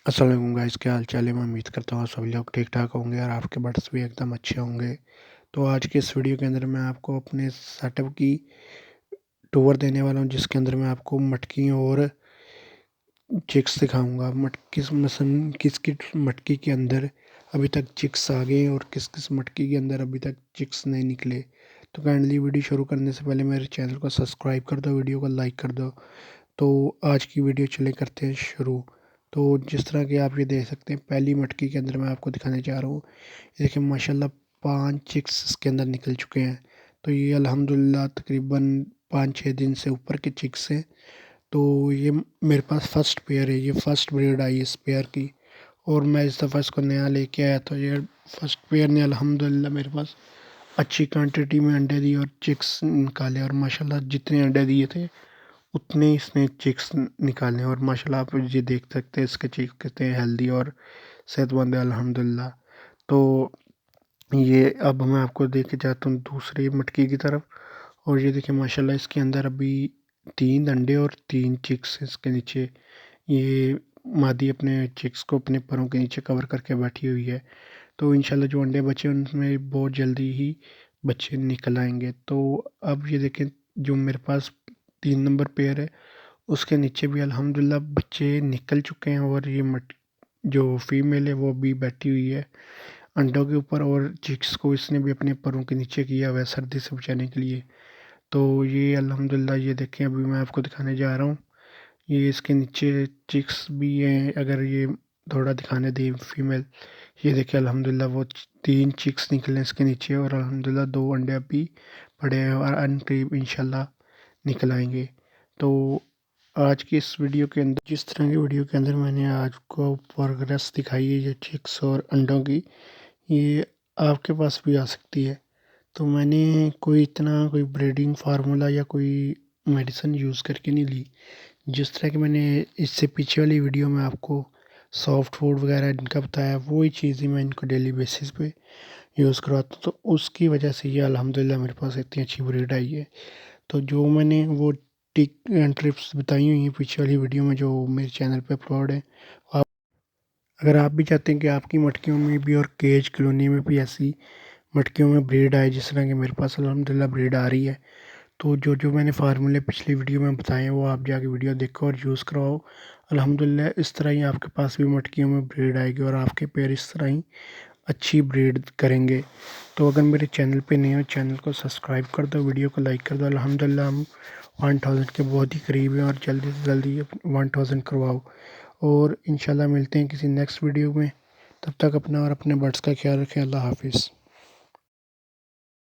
अस्सलाम वालेकुम गाइस, क्या हाल चाल है। मैं उम्मीद करता हूँ सभी लोग ठीक ठाक होंगे और आपके बड्स भी एकदम अच्छे होंगे। तो आज के इस वीडियो के अंदर मैं आपको अपने सेटअप की टूर देने वाला हूँ, जिसके अंदर मैं आपको मटकी और चिक्स दिखाऊंगा। किस मटकी के अंदर अभी तक चिक्स आ गए और किस किस मटकी के अंदर अभी तक चिक्स नहीं निकले। तो काइंडली वीडियो शुरू करने से पहले मेरे चैनल को सब्सक्राइब कर दो, वीडियो को लाइक कर दो। तो आज की वीडियो चले करते हैं शुरू। तो जिस तरह कि आप ये देख सकते हैं, पहली मटकी के अंदर मैं आपको दिखाने जा रहा हूँ। ये देखिए माशाल्लाह 5 चिक्स इसके अंदर निकल चुके हैं। तो ये अल्हम्दुलिल्लाह तकरीबन 5-6 दिन से ऊपर के चिक्स हैं। तो ये मेरे पास फर्स्ट पेयर है, ये फर्स्ट ब्रीड आई इस पेयर की। और मैं इस दफ़ा इसको नया लेके आया, तो ये फर्स्ट पेयर ने अल्हम्दुलिल्लाह मेरे पास अच्छी क्वांटिटी में अंडे दिए और चिक्स निकाले। और माशाल्लाह जितने अंडे दिए थे उतने ही इसने चिक्स निकाले। और माशाल्लाह आप ये देख सकते हैं इसके चिक्स कितने हेल्दी और सेहतमंद है अल्हम्दुलिल्लाह। तो ये अब मैं आपको देके जाता हूँ दूसरी मटकी की तरफ। और ये देखिए माशाल्लाह इसके अंदर अभी 3 अंडे और 3 चिक्स इसके नीचे। ये मादी अपने चिक्स को अपने परों के नीचे कवर करके बैठी हुई है। तो इंशाल्लाह जो अंडे बचे उनमें बहुत जल्दी ही बच्चे निकल आएंगे। तो अब ये देखें, जो मेरे पास 3 नंबर पेयर है उसके नीचे भी अल्हम्दुलिल्लाह बच्चे निकल चुके हैं। और ये मट जो फीमेल है वो भी बैठी हुई है अंडों के ऊपर, और चिक्स को इसने भी अपने परों के नीचे किया हुआ है सर्दी से बचाने के लिए। तो ये अल्हम्दुलिल्लाह ये देखें, अभी मैं आपको दिखाने जा रहा हूँ। ये इसके नीचे चिक्स भी हैं, अगर ये थोड़ा दिखाने दें फीमेल। ये देखिए अल्हम्दुलिल्लाह वो 3 चिक्स निकले इसके नीचे, और अल्हम्दुलिल्लाह 2 अंडे अभी पड़े हैं और अनकरीब इंशाल्लाह निकल आएंगे। तो आज की इस वीडियो के अंदर, जिस तरह की वीडियो के अंदर मैंने आपको प्रोग्रेस दिखाई है ये चिक्स और अंडों की, ये आपके पास भी आ सकती है। तो मैंने कोई ब्रीडिंग फार्मूला या कोई मेडिसिन यूज़ करके नहीं ली। जिस तरह की मैंने इससे पीछे वाली वीडियो में आपको सॉफ्ट फूड वगैरह इनका बताया, वही चीज़ें मैं इनको डेली बेसिस पे यूज़ करवाता हूँ। तो उसकी वजह से ये अल्हम्दुलिल्लाह मेरे पास इतनी अच्छी ब्रीड आई है। तो जो मैंने वो टिक ट्रिप्स बताई हुई हैं पीछे वाली वीडियो में, जो मेरे चैनल पे अपलोड है। आप अगर आप भी चाहते हैं कि आपकी मटकियों में भी और केज कॉलोनी में भी ऐसी मटकियों में ब्रीड आए जिस तरह की मेरे पास अल्हम्दुलिल्लाह ब्रीड आ रही है, तो जो जो मैंने फार्मूले पिछली वीडियो में बताए हैं वो आप जाके वीडियो देखो और यूज़ करवाओ। अल्हम्दुलिल्लाह इस तरह ही आपके पास भी मटकियों में ब्रीड आएगी और आपके पेड़ इस तरह ही अच्छी ब्रीड करेंगे। तो अगर मेरे चैनल पे नए हो, चैनल को सब्सक्राइब कर दो, वीडियो को लाइक कर दो। अल्हम्दुलिल्लाह हम 1000 के बहुत ही करीब हैं, और जल्दी से जल्दी 1000 करवाओ। और इंशाल्लाह मिलते हैं किसी नेक्स्ट वीडियो में। तब तक अपना और अपने बर्ड्स का ख्याल रखें। अल्लाह हाफिज़।